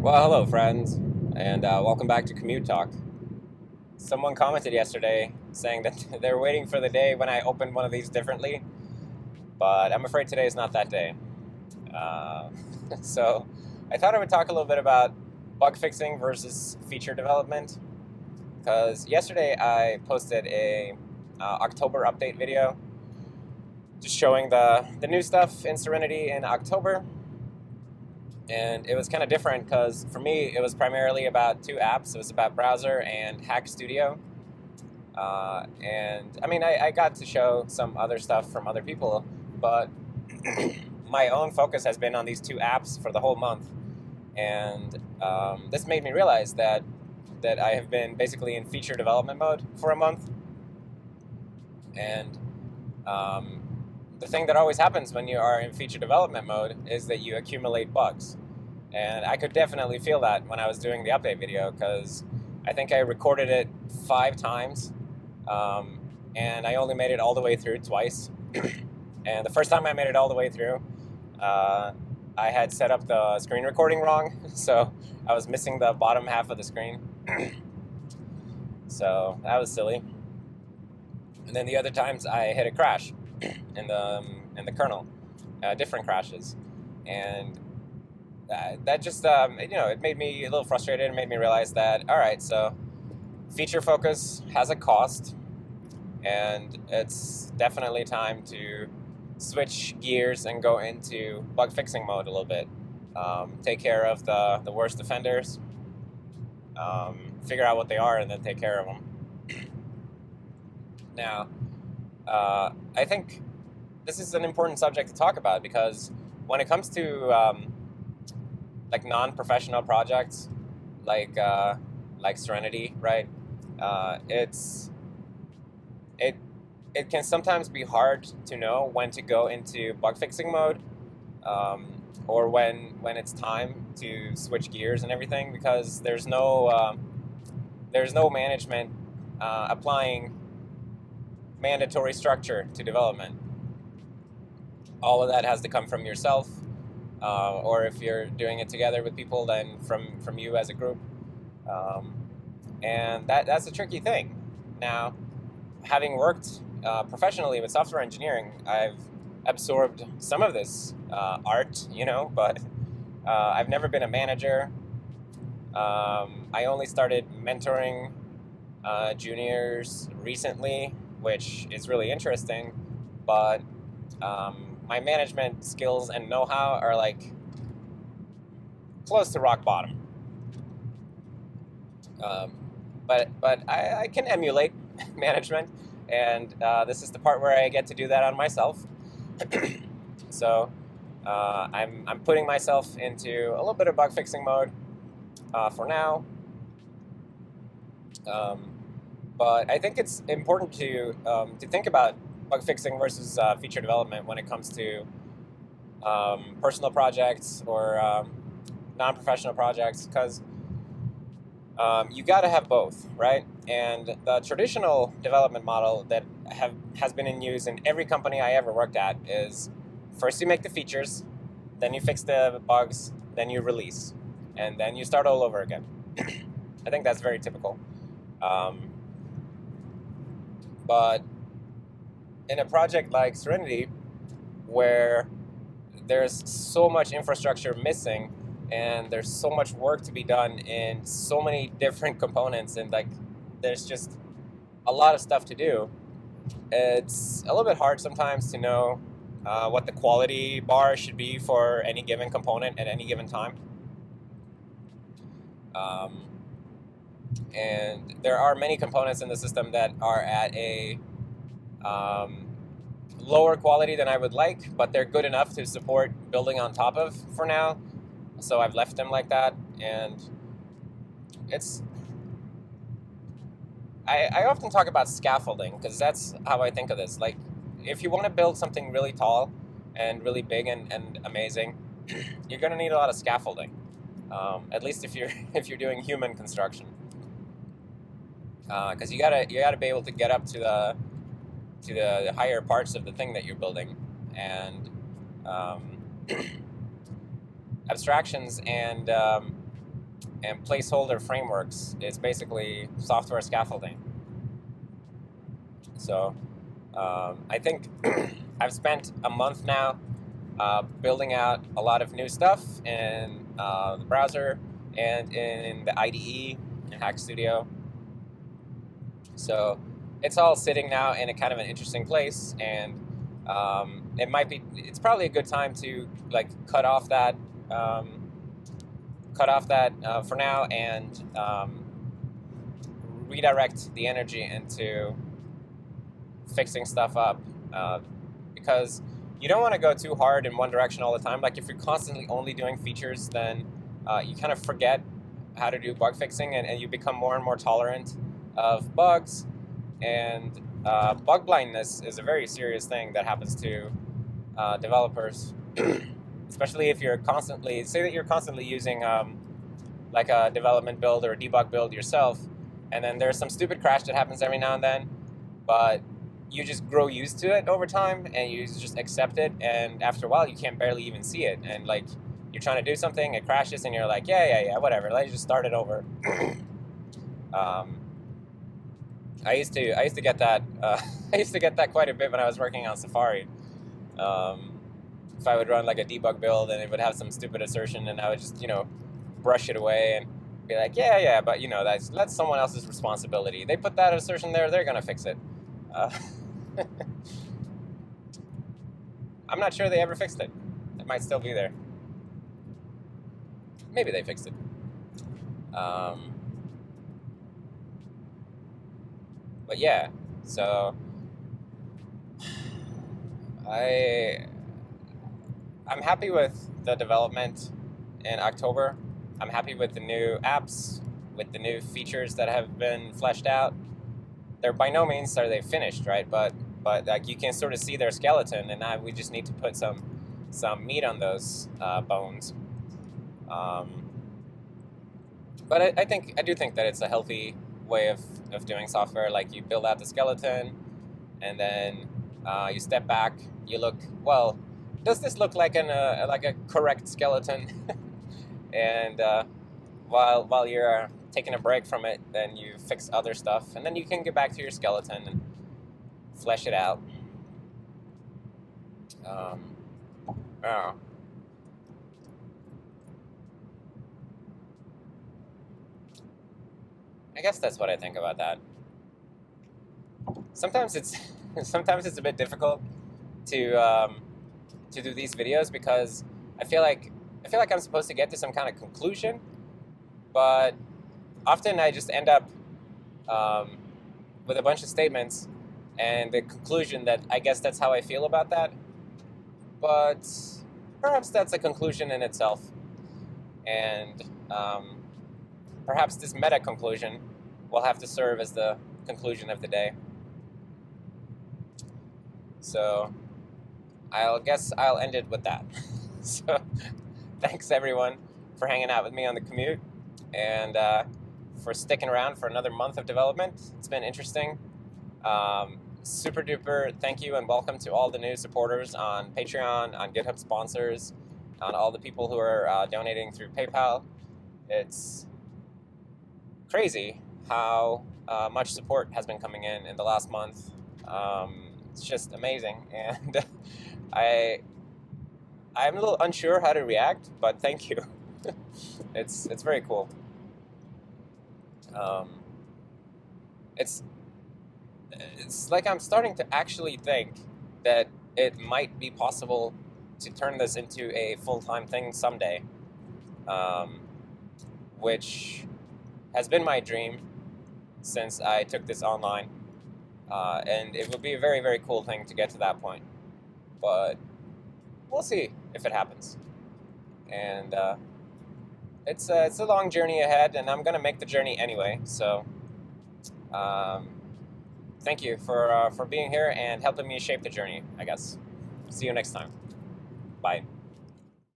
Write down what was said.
Well, hello, friends, and welcome back to Commute Talk. Someone commented yesterday saying that they're waiting for the day when I open one of these differently, but I'm afraid today is not that day. Uh, so I thought I would talk a little bit about bug fixing versus feature development, because yesterday I posted a October update video just showing the new stuff in Serenity in October. And it was kind of different because for me, it was primarily about two apps. It was about Browser and Hack Studio. And I mean, I got to show some other stuff from other people, but my own focus has been on these two apps for the whole month. And this made me realize that I have been basically in feature development mode for a month. And the thing that always happens when you are in feature development mode is that you accumulate bugs. And I could definitely feel that when I was doing the update video, because I think I recorded it 5 times, and I only made it all the way through twice. And the first time I made it all the way through, I had set up the screen recording wrong, so I was missing the bottom half of the screen. So that was silly. And then the other times I hit a crash in the kernel, different crashes, and that just it made me a little frustrated. It made me realize that all right, so feature focus has a cost, and it's definitely time to switch gears and go into bug fixing mode a little bit. Take care of the worst offenders, figure out what they are, and then take care of them. Now, I think this is an important subject to talk about, because when it comes to like non-professional projects, like Serenity, right? It can sometimes be hard to know when to go into bug fixing mode, or when it's time to switch gears and everything, because there's no management applying mandatory structure to development. All of that has to come from yourself, or if you're doing it together with people, then from you as a group. And that's a tricky thing. Now, having worked professionally with software engineering, I've absorbed some of this art, but I've never been a manager. I only started mentoring juniors recently, which is really interesting, but my management skills and know-how are like close to rock bottom. But I can emulate management, and this is the part where I get to do that on myself. So I'm putting myself into a little bit of bug fixing mode for now. But I think it's important to think about bug fixing versus feature development when it comes to personal projects or non-professional projects, because you got to have both, right? And the traditional development model that has been in use in every company I ever worked at is first you make the features, then you fix the bugs, then you release, and then you start all over again. I think that's very typical. But in a project like Serenity, where there's so much infrastructure missing and there's so much work to be done in so many different components, and like there's just a lot of stuff to do, it's a little bit hard sometimes to know what the quality bar should be for any given component at any given time. And there are many components in the system that are at a lower quality than I would like, but they're good enough to support building on top of for now. So I've left them like that, and I often talk about scaffolding, because that's how I think of this. Like, if you want to build something really tall and really big and amazing, you're going to need a lot of scaffolding. At least if you're doing human construction, because you gotta be able to get up to the higher parts of the thing that you're building, and abstractions and and placeholder frameworks is basically software scaffolding. So I think I've spent a month now building out a lot of new stuff in the browser and in the IDE in Hack Studio. So it's all sitting now in a kind of an interesting place, and it's probably a good time to like cut off that for now, and redirect the energy into fixing stuff up, because you don't want to go too hard in one direction all the time. Like if you're constantly only doing features, then you kind of forget how to do bug fixing, and you become more and more tolerant of bugs. And bug blindness is a very serious thing that happens to developers, especially if you're constantly using like a development build or a debug build yourself, and then there's some stupid crash that happens every now and then, but you just grow used to it over time, and you just accept it, and after a while you can't barely even see it, and like you're trying to do something, it crashes, and you're like, yeah, whatever, let's just start it over. I used to get that. I used to get that quite a bit when I was working on Safari. If I would run like a debug build and it would have some stupid assertion, and I would just brush it away and be like, yeah, but that's someone else's responsibility. They put that assertion there; they're gonna fix it. I'm not sure they ever fixed it. It might still be there. Maybe they fixed it. But yeah, so I'm happy with the development in October. I'm happy with the new apps, with the new features that have been fleshed out. They're by no means are they finished, right? But like you can sort of see their skeleton, and now we just need to put some meat on those bones. But I do think that it's a healthy way of doing software. Like you build out the skeleton, and then you step back, you look, well, does this look like a correct skeleton? And while you're taking a break from it, then you fix other stuff, and then you can get back to your skeleton and flesh it out. I guess that's what I think about that. Sometimes it's a bit difficult to do these videos, because I feel like I'm supposed to get to some kind of conclusion, but often I just end up with a bunch of statements and the conclusion that I guess that's how I feel about that. But perhaps that's a conclusion in itself, and perhaps this meta conclusion will have to serve as the conclusion of the day. So I'll end it with that. So thanks everyone for hanging out with me on the commute, and for sticking around for another month of development. It's been interesting. Super duper thank you and welcome to all the new supporters on Patreon, on GitHub sponsors, on all the people who are donating through PayPal. It's crazy how much support has been coming in the last month. It's just amazing, and I'm a little unsure how to react, but thank you. It's very cool. It's like I'm starting to actually think that it might be possible to turn this into a full-time thing someday, which has been my dream since I took this online, and it would be a very, very cool thing to get to that point, but we'll see if it happens. And it's a long journey ahead, and I'm gonna make the journey anyway. So thank you for being here and helping me shape the journey, I guess. See you next time. Bye.